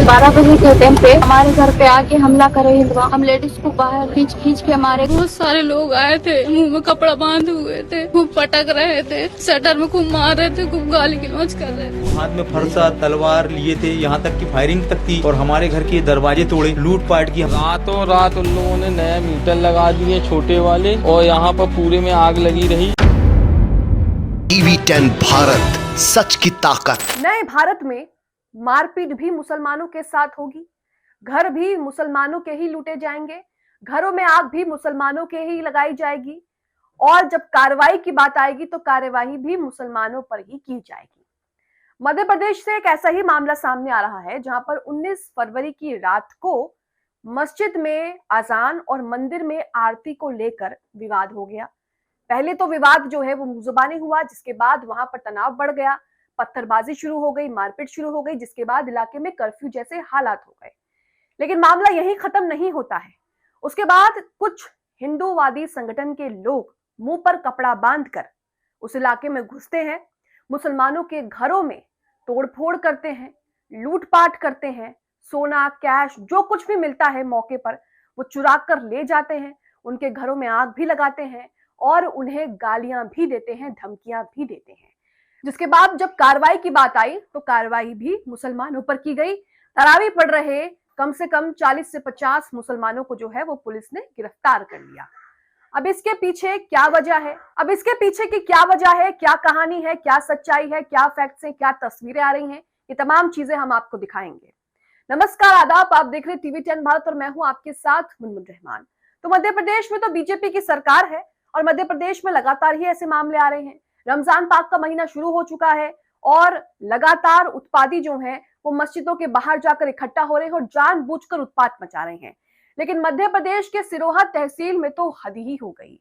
12 बजे के टाइम पे हमारे घर पे आके हमला करे हिंदुआ। हम लेडीज को बाहर खींच खींच के हमारे बहुत सारे लोग आए थे, मुंह में कपड़ा बांधे हुए थे, खूब पटक रहे थे, शटर में खूब मार रहे थे, खूब गाली गलौज कर रहे थे। हाथ में फरसा तलवार लिए थे, यहाँ तक की फायरिंग तक थी और हमारे घर के दरवाजे तोड़े, लूटपाट की। रातों रात उन लोगों ने नया मीटर लगा दिए छोटे वाले, और यहाँ पर पूरे में आग लगी रही। टीवी 10 भारत, सच की ताकत। नए भारत में मारपीट भी मुसलमानों के साथ होगी, घर भी मुसलमानों के ही लूटे जाएंगे, घरों में आग भी मुसलमानों के ही लगाई जाएगी, और जब कार्रवाई की बात आएगी तो कार्रवाई भी मुसलमानों पर ही की जाएगी। मध्य प्रदेश से एक ऐसा ही मामला सामने आ रहा है जहां पर 19 फरवरी की रात को मस्जिद में अजान और मंदिर में आरती को लेकर विवाद हो गया। पहले तो विवाद जो है वो मुंहजुबानी हुआ, जिसके बाद वहां पर तनाव बढ़ गया, पत्थरबाजी शुरू हो गई, मारपीट शुरू हो गई, जिसके बाद इलाके में कर्फ्यू जैसे हालात हो गए। लेकिन मामला यहीं खत्म नहीं होता है। उसके बाद कुछ हिंदूवादी संगठन के लोग मुंह पर कपड़ा बांधकर उस इलाके में घुसते हैं, मुसलमानों के घरों में तोड़फोड़ करते हैं, लूटपाट करते हैं, सोना कैश जो कुछ भी मिलता है मौके पर वो चुरा कर ले जाते हैं, उनके घरों में आग भी लगाते हैं और उन्हें गालियां भी देते हैं, धमकियां भी देते हैं। जिसके बाद जब कार्रवाई की बात आई तो कार्रवाई भी मुसलमानों पर की गई। तरावी पढ़ रहे कम से कम 40 से 50 मुसलमानों को जो है वो पुलिस ने गिरफ्तार कर लिया। अब इसके पीछे क्या वजह है, अब इसके पीछे की क्या वजह है, क्या कहानी है, क्या सच्चाई है, क्या फैक्ट्स हैं, क्या तस्वीरें आ रही हैं, ये तमाम चीजें हम आपको दिखाएंगे। नमस्कार, आदाब, आप देख रहे टीवी 10 भारत और मैं हूं आपके साथ मुनमुन रहमान। तो मध्य प्रदेश में तो बीजेपी की सरकार है और मध्य प्रदेश में लगातार ही ऐसे मामले आ रहे हैं। रमजान पाक का महीना शुरू हो चुका है और लगातार उत्पादी जो हैं वो मस्जिदों के बाहर जाकर इकट्ठा हो रहे हैं और जानबूझकर उत्पात मचा रहे हैं। लेकिन मध्य प्रदेश के सिरोहा तहसील में तो हद ही हो गई।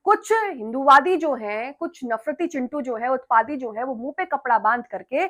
कुछ हिंदूवादी जो हैं, कुछ नफरती चिंटू जो है, उत्पादी जो है, वो मुंह पे कपड़ा बांध करके,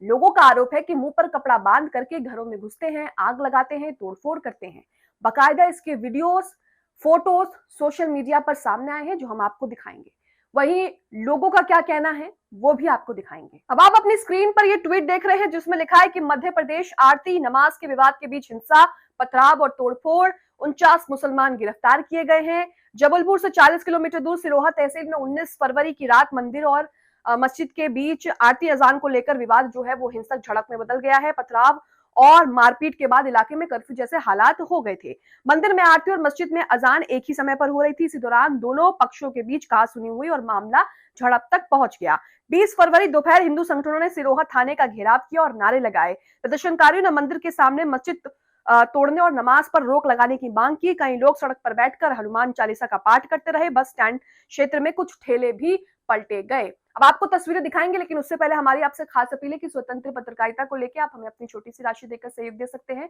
लोगों का आरोप है कि मुंह पर कपड़ा बांध करके घरों में घुसते हैं, आग लगाते हैं, तोड़फोड़ करते हैं। बाकायदा इसके वीडियोस, फोटोज सोशल मीडिया पर सामने आए हैं जो हम आपको दिखाएंगे। वहीं लोगों का क्या कहना है वो भी आपको दिखाएंगे। अब आप अपनी स्क्रीन पर ये ट्वीट देख रहे हैं जिसमें लिखा है कि मध्य प्रदेश आरती नमाज के विवाद के बीच हिंसा, पथराव और तोड़फोड़, 49 मुसलमान गिरफ्तार किए गए हैं। जबलपुर से 40 किलोमीटर दूर सिरोहा तहसील में 19 फरवरी की रात मंदिर और मस्जिद के बीच आरती अजान को लेकर विवाद जो है वो हिंसक झड़प में बदल गया है। पथराव और मारपीट के बाद इलाके में कर्फ्यू जैसे हालात हो गए थे। मंदिर में आरती और मस्जिद में अजान एक ही समय पर हो रही थी। इसी दौरान दोनों पक्षों के बीच कहासुनी हुई और मामला झड़प तक पहुंच गया। 20 फरवरी दोपहर हिंदू संगठनों ने सिरोहा थाने का घेराव किया और नारे लगाए। प्रदर्शनकारियों ने मंदिर के सामने मस्जिद तोड़ने और नमाज पर रोक लगाने की मांग की। कई लोग सड़क पर बैठकर हनुमान चालीसा का पाठ करते रहे। बस स्टैंड क्षेत्र में कुछ ठेले भी पलटे गए। अब आपको तस्वीरें दिखाएंगे, लेकिन उससे पहले हमारी आपसे खास अपील है कि स्वतंत्र पत्रकारिता को लेकर आप हमें अपनी छोटी सी राशि देकर सहयोग दे सकते हैं।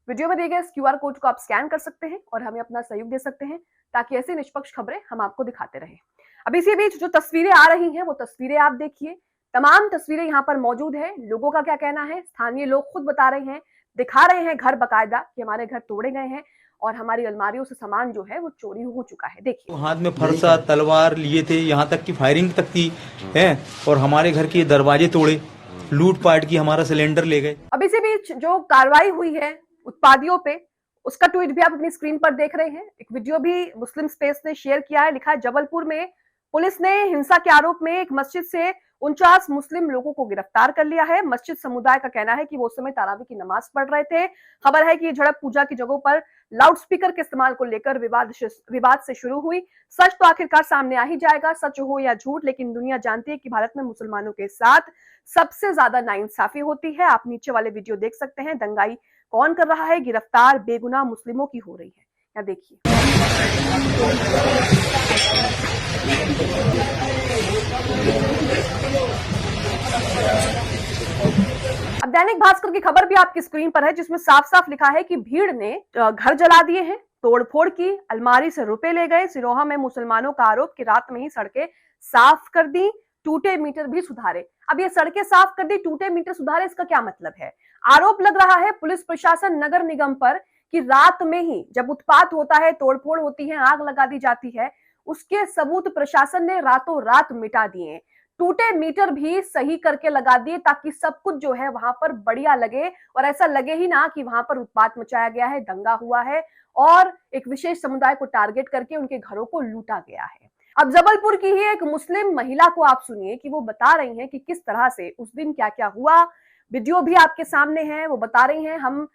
वीडियो में दिए गए इस क्यूआर कोड को आप स्कैन कर सकते हैं और हमें अपना सहयोग दे सकते हैं ताकि ऐसी निष्पक्ष खबरें हम आपको दिखाते रहें। अब इसी बीच जो तस्वीरें आ रही हैं वो तस्वीरें आप देखिए। तमाम तस्वीरें यहाँ पर मौजूद है। लोगों का क्या कहना है, स्थानीय लोग खुद बता रहे हैं, दिखा रहे हैं घर बकायदा कि हमारे घर तोड़े गए हैं और हमारी अलमारियों से सामान जो है वो चोरी हो चुका है। देखिए, हाथ में फरसा तलवार लिए थे, यहाँ तक की फायरिंग तक थी है और हमारे घर के दरवाजे तोड़े, लूटपाट की, हमारा सिलेंडर ले गए। अब इसी बीच जो कार्रवाई हुई है उत्पादियों पे, उसका ट्वीट भी आप अपनी स्क्रीन पर देख रहे हैं। एक वीडियो भी मुस्लिम स्पेस ने शेयर किया है। लिखा है, जबलपुर में पुलिस ने हिंसा के आरोप में एक मस्जिद से 49 मुस्लिम लोगों को गिरफ्तार कर लिया है। मस्जिद समुदाय का कहना है कि वो उस समय तरावी की नमाज पढ़ रहे थे। खबर है कि ये झड़प पूजा की जगहों पर लाउडस्पीकर के इस्तेमाल को लेकर विवाद से शुरू हुई। सच तो आखिरकार सामने आ ही जाएगा, सच हो या झूठ, लेकिन दुनिया जानती है कि भारत में मुसलमानों के साथ सबसे ज्यादा नाइंसाफी होती है। आप नीचे वाले वीडियो देख सकते हैं। दंगाई कौन कर रहा है? गिरफ्तार बेगुनाह मुस्लिमों की हो रही है। यहाँ देखिए, अब दैनिक भास्कर की खबर भी आपकी स्क्रीन पर है जिसमें साफ साफ लिखा है कि भीड़ ने घर जला दिए हैं, तोड़फोड़ की, अलमारी से रुपए ले गए। सिरोहा में मुसलमानों का आरोप कि रात में ही सड़कें साफ कर दी, टूटे मीटर भी सुधारे। अब ये सड़कें साफ कर दी, टूटे मीटर सुधारे, इसका क्या मतलब है? आरोप लग रहा है पुलिस प्रशासन नगर निगम पर कि रात में ही जब उत्पात होता है, तोड़फोड़ होती है, आग लगा दी जाती है, उसके सबूत प्रशासन ने रातों रात मिटा दिए। टूटे मीटर भी सही करके लगा दिए ताकि सब कुछ जो है वहां पर बढ़िया लगे और ऐसा लगे ही ना कि वहां पर उत्पात मचाया गया है, दंगा हुआ है और एक विशेष समुदाय को टारगेट करके उनके घरों को लूटा गया है। अब जबलपुर की ही एक मुस्लिम महिला को आप सुनिए कि वो बता रही हैं कि किस तरह से उस दिन क्या क्या हुआ। वीडियो भी आपके सामने है। वो बता रही हैं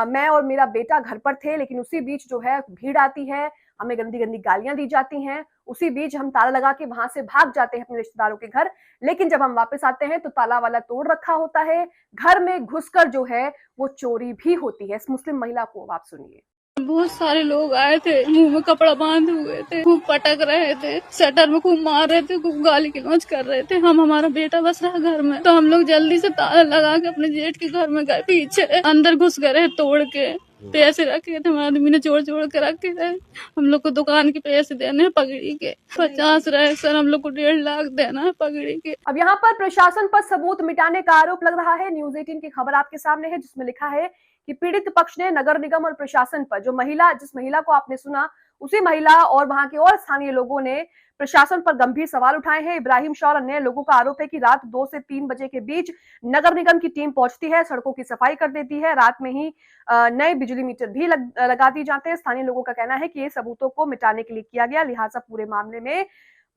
मैं और मेरा बेटा घर पर थे, लेकिन उसी बीच जो है भीड़ आती है, हमें गंदी गंदी गालियां दी जाती हैं। उसी बीच हम ताला लगा के वहां से भाग जाते हैं अपने रिश्तेदारों के घर, लेकिन जब हम वापस आते हैं तो ताला वाला तोड़ रखा होता है। घर में घुसकर जो है वो चोरी भी होती है। इस मुस्लिम महिला को आप सुनिए। बहुत सारे लोग आए थे, मुंह में कपड़ा बांधे हुए थे, खूब पटक रहे थे, शटर में खूब मार रहे थे, खूब गाली गलौज कर रहे थे। हमारा बेटा बस रहा घर में, तो हम लोग जल्दी से ताला लगा के अपने जेठ के घर में गए। पीछे अंदर घुस गए तोड़ के, पैसे रखे थे हमारे आदमी ने जोड़ जोड़ के रखे थे। हम लोग को दुकान के पैसे देने हैं पगड़ी के, 50 रहे सर, हम लोग को 1.5 लाख देना है पगड़ी के। अब यहाँ पर प्रशासन पर सबूत मिटाने का आरोप लग रहा है। न्यूज़ 18 की खबर आपके सामने है, जिसमें लिखा है कि पीड़ित पक्ष ने नगर निगम और प्रशासन पर, जिस महिला को आपने सुना, उसी महिला और वहां के और स्थानीय लोगों ने प्रशासन पर गंभीर सवाल उठाए हैं। इब्राहिम शाह और अन्य लोगों का आरोप है कि रात 2 से 3 बजे के बीच नगर निगम की टीम पहुंचती है, सड़कों की सफाई कर देती है, रात में ही नए बिजली मीटर भी लगा दिए जाते हैं। स्थानीय लोगों का कहना है कि ये सबूतों को मिटाने के लिए किया गया, लिहाजा पूरे मामले में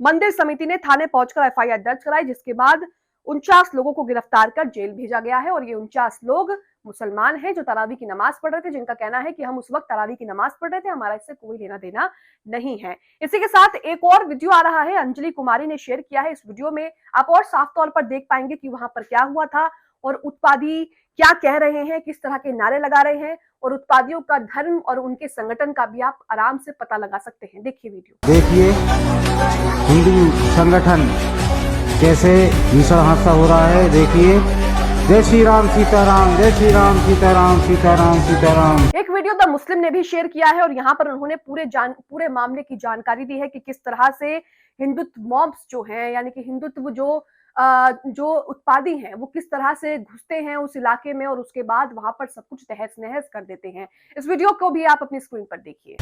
मंदिर समिति ने थाने पहुंचकर एफआईआर दर्ज कराई, जिसके बाद 49 लोगों को गिरफ्तार कर जेल भेजा गया है। और ये 49 लोग मुसलमान हैं जो तरावी की नमाज पढ़ रहे थे, जिनका कहना है कि हम उस वक्त तरावी की नमाज पढ़ रहे थे, हमारा इससे कोई लेना देना नहीं है। इसी के साथ एक और वीडियो आ रहा है, अंजलि कुमारी ने शेयर किया है। इस वीडियो में आप और साफ तौर पर देख पाएंगे कि वहां पर क्या हुआ था और उत्पादी क्या कह रहे हैं, किस तरह के नारे लगा रहे हैं, और उत्पादियों का धर्म और उनके संगठन का भी आप आराम से पता लगा सकते हैं। देखिए वीडियो। देखिए हिंदू संगठन कैसे भीषण हादसा हो रहा है। देखिए, जय श्री राम सीताराम, जय श्री राम सीताराम, सीताराम सीताराम। एक वीडियो द मुस्लिम ने भी शेयर किया है और यहाँ पर उन्होंने पूरे मामले की जानकारी दी है कि किस तरह से हिंदुत्व मॉब्स जो हैं, यानी कि हिंदुत्व जो उत्पादी हैं, वो किस तरह से घुसते हैं उस इलाके में और उसके बाद वहां पर सब कुछ तहस नहस कर देते हैं। इस वीडियो को भी आप अपनी स्क्रीन पर देखिए।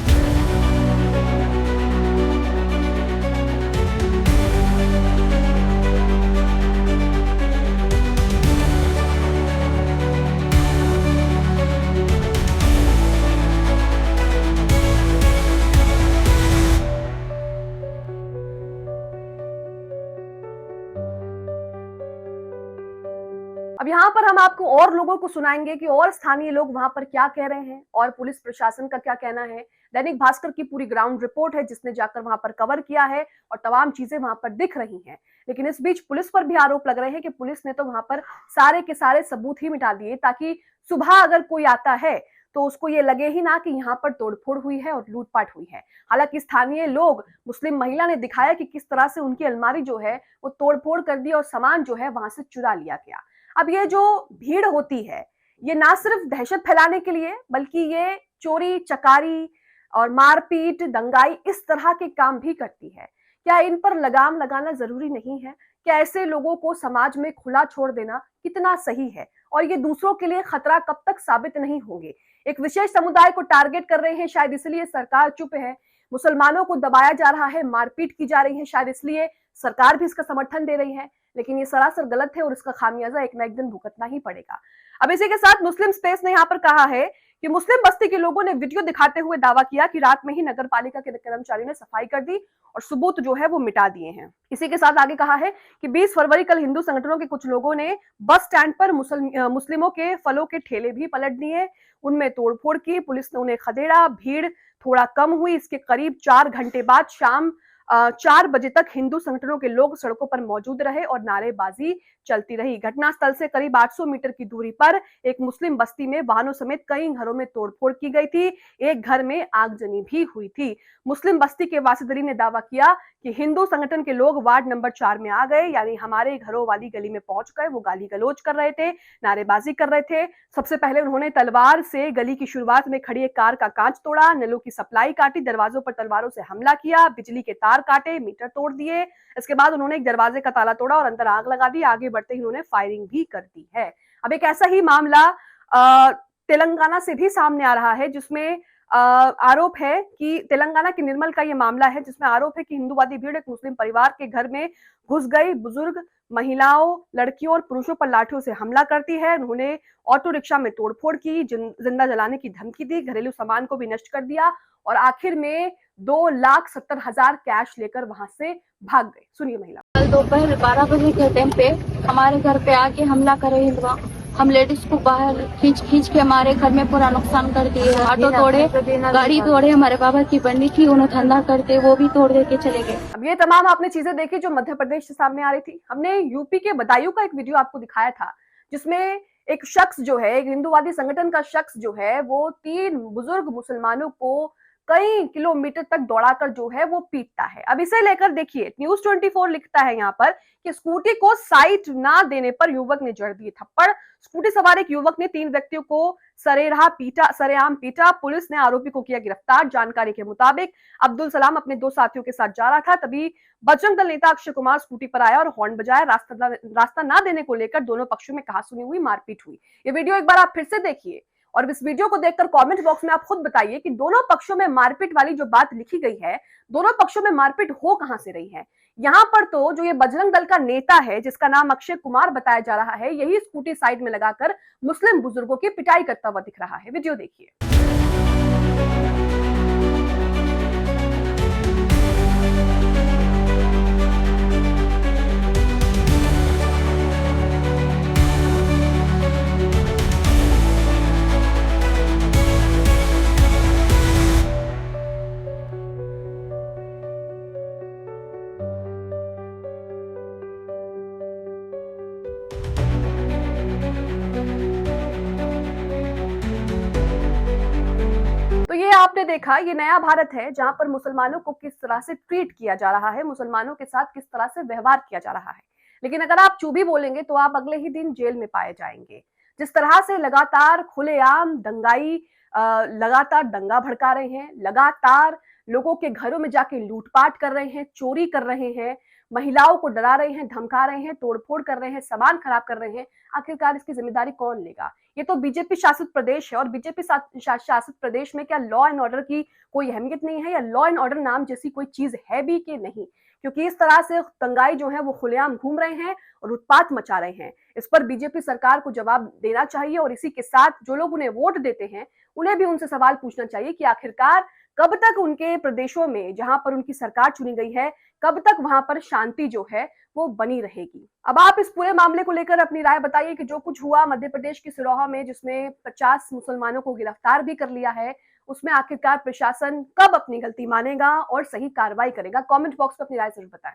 अब यहाँ पर हम आपको और लोगों को सुनाएंगे कि और स्थानीय लोग वहां पर क्या कह रहे हैं और पुलिस प्रशासन का क्या कहना है। दैनिक भास्कर की पूरी ग्राउंड रिपोर्ट है, जिसने जाकर वहां पर कवर किया है और तमाम चीजें वहां पर दिख रही हैं। लेकिन इस बीच पुलिस पर भी आरोप लग रहे हैं कि पुलिस ने तो वहां पर सारे के सारे सबूत ही मिटा दिए, ताकि सुबह अगर कोई आता है तो उसको ये लगे ही ना कि यहाँ पर तोड़फोड़ हुई है और लूटपाट हुई है। हालांकि स्थानीय लोग, मुस्लिम महिला ने दिखाया कि किस तरह से उनकी अलमारी जो है वो तोड़फोड़ कर दी और सामान जो है वहां से चुरा लिया गया। अब ये जो भीड़ होती है, ये ना सिर्फ दहशत फैलाने के लिए, बल्कि ये चोरी चकारी और मारपीट दंगाई इस तरह के काम भी करती है। क्या इन पर लगाम लगाना जरूरी नहीं है? क्या ऐसे लोगों को समाज में खुला छोड़ देना कितना सही है? और ये दूसरों के लिए खतरा कब तक साबित नहीं होंगे? एक विशेष समुदाय को टारगेट कर रहे हैं, शायद इसलिए सरकार चुप है। मुसलमानों को दबाया जा रहा है, मारपीट की जा रही है, शायद इसलिए सरकार भी इसका समर्थन दे रही है। लेकिन ये सरासर गलत है और इसका खामियाजा एक ना एक दिन भुगतना ही पड़ेगा। अब इसी के साथ मुस्लिम स्पेस ने यहाँ पर कहा है कि मुस्लिम बस्ती के लोगों ने वीडियो दिखाते हुए दावा किया कि रात में ही नगर पालिका के कर्मचारी ने सफाई कर दी और सबूत जो है वो मिटा दिए हैं। इसी के साथ आगे कहा है कि 20 फरवरी कल हिंदू संगठनों के कुछ लोगों ने बस स्टैंड पर मुस्लिमों के फलों के ठेले भी पलट दिए, उनमें तोड़फोड़ की, पुलिस ने उन्हें खदेड़ा, भीड़ थोड़ा कम हुई। इसके करीब 4 घंटे बाद शाम 4 बजे तक हिंदू संगठनों के लोग सड़कों पर मौजूद रहे और नारेबाजी चलती रही। घटनास्थल से करीब 800 मीटर की दूरी पर एक मुस्लिम बस्ती में वाहनों समेत कई घरों में तोड़फोड़ की गई थी। एक घर में आगजनी भी हुई थी। मुस्लिम बस्ती के वासिदरी ने दावा किया कि हिंदू संगठन के लोग वार्ड नंबर 4 में आ गए, यानी हमारे घरों वाली गली में पहुंच गए। वो गाली गलौज कर रहे थे, नारेबाजी कर रहे थे। सबसे पहले उन्होंने तलवार से गली की शुरुआत में खड़ी एक कार का कांच तोड़ा, नलों की सप्लाई काटी, दरवाजों पर तलवारों से हमला किया, बिजली के तार काटे, मीटर तोड़ दिए। इसके बाद उन्होंने एक दरवाजे का ताला तोड़ा और अंदर आग लगा दी। आगे बढ़ते ही उन्होंने फायरिंग भी कर दी है। अब एक ऐसा ही मामला तेलंगाना से भी सामने आ रहा है, जिसमें आरोप है कि तेलंगाना के निर्मल का ये मामला है, जिसमें आरोप है कि हिंदूवादी भीड़ एक मुस्लिम परिवार के घर में घुस गई। बुजुर्ग महिलाओं, लड़कियों और पुरुषों पर लाठियों से हमला करती है। उन्होंने ऑटो रिक्शा में तोड़फोड़ की, जिंदा जलाने की धमकी दी, घरेलू सामान को भी नष्ट कर दिया और आखिर में 2,70,000 कैश लेकर वहां से भाग गए। सुनिए महिला। कल दोपहर 12 बजे के टाइम पे हमारे घर पे आके हमला करे हिंदुआ। हम लेडीज को बाहर खींच के हमारे घर में पूरा नुकसान कर दिए। ऑटो तोड़े, गाड़ी तोड़े, हमारे बाबा की बंडी थी उन्हें धंधा करते वो भी तोड़ दे के चले गए। अब ये तमाम आपने चीजें देखी जो मध्य प्रदेश से सामने आ रही थी। हमने यूपी के बदायूं का एक वीडियो आपको दिखाया था जिसमें एक शख्स जो है, एक हिंदूवादी संगठन का शख्स जो है, वो 3 बुजुर्ग मुसलमानों को कई किलोमीटर तक दौड़ाकर जो है वो पीटता है। अब इसे लेकर देखिए न्यूज़ 24 लिखता है यहाँ पर कि स्कूटी को साइड ना देने पर युवक ने जड़ दिए थप्पड़। स्कूटी सवार एक युवक ने 3 व्यक्तियों को सरेआम पीटा। पुलिस ने आरोपी को किया गिरफ्तार। जानकारी के मुताबिक अब्दुल सलाम अपने 2 साथियों के साथ जा रहा था, तभी बजरंग दल नेता अक्षय कुमार स्कूटी पर आया और हॉर्न बजाया। रास्ता ना देने को लेकर दोनों पक्षों में कहासुनी हुई, मारपीट हुई। ये वीडियो एक बार आप फिर से देखिए और इस वीडियो को देखकर कमेंट बॉक्स में आप खुद बताइए कि दोनों पक्षों में मारपीट वाली जो बात लिखी गई है, दोनों पक्षों में मारपीट हो कहां से रही है। यहां पर तो जो ये बजरंग दल का नेता है जिसका नाम अक्षय कुमार बताया जा रहा है, यही स्कूटी साइड में लगाकर मुस्लिम बुजुर्गों की पिटाई करता हुआ दिख रहा है। वीडियो देखिए। तो ये आपने देखा, ये नया भारत है जहां पर मुसलमानों को किस तरह से ट्रीट किया जा रहा है, मुसलमानों के साथ किस तरह से व्यवहार किया जा रहा है। लेकिन अगर आप चूभी बोलेंगे तो आप अगले ही दिन जेल में पाए जाएंगे। जिस तरह से लगातार खुलेआम दंगाई लगातार दंगा भड़का रहे हैं, लगातार लोगों के घरों में जाके लूटपाट कर रहे हैं, चोरी कर रहे हैं, महिलाओं को डरा रहे हैं, धमका रहे हैं, तोड़फोड़ कर रहे हैं, सामान खराब कर रहे हैं, आखिरकार इसकी जिम्मेदारी कौन लेगा। ये तो बीजेपी शासित प्रदेश है और बीजेपी शासित प्रदेश में क्या लॉ एंड ऑर्डर की कोई अहमियत नहीं है या लॉ एंड ऑर्डर नाम जैसी कोई चीज है भी कि नहीं। क्योंकि इस तरह से दंगाई जो है वो खुलेआम घूम रहे हैं और उत्पात मचा रहे हैं। इस पर बीजेपी सरकार को जवाब देना चाहिए और इसी के साथ जो लोग उन्हें वोट देते हैं उन्हें भी उनसे सवाल पूछना चाहिए कि आखिरकार कब तक उनके प्रदेशों में जहां पर उनकी सरकार चुनी गई है, कब तक वहां पर शांति जो है वो बनी रहेगी। अब आप इस पूरे मामले को लेकर अपनी राय बताइए कि जो कुछ हुआ मध्य प्रदेश की सिरोहा में, जिसमें 50 मुसलमानों को गिरफ्तार भी कर लिया है, उसमें आखिरकार प्रशासन कब अपनी गलती मानेगा और सही कार्रवाई करेगा। कमेंट बॉक्स में अपनी राय जरूर बताएं।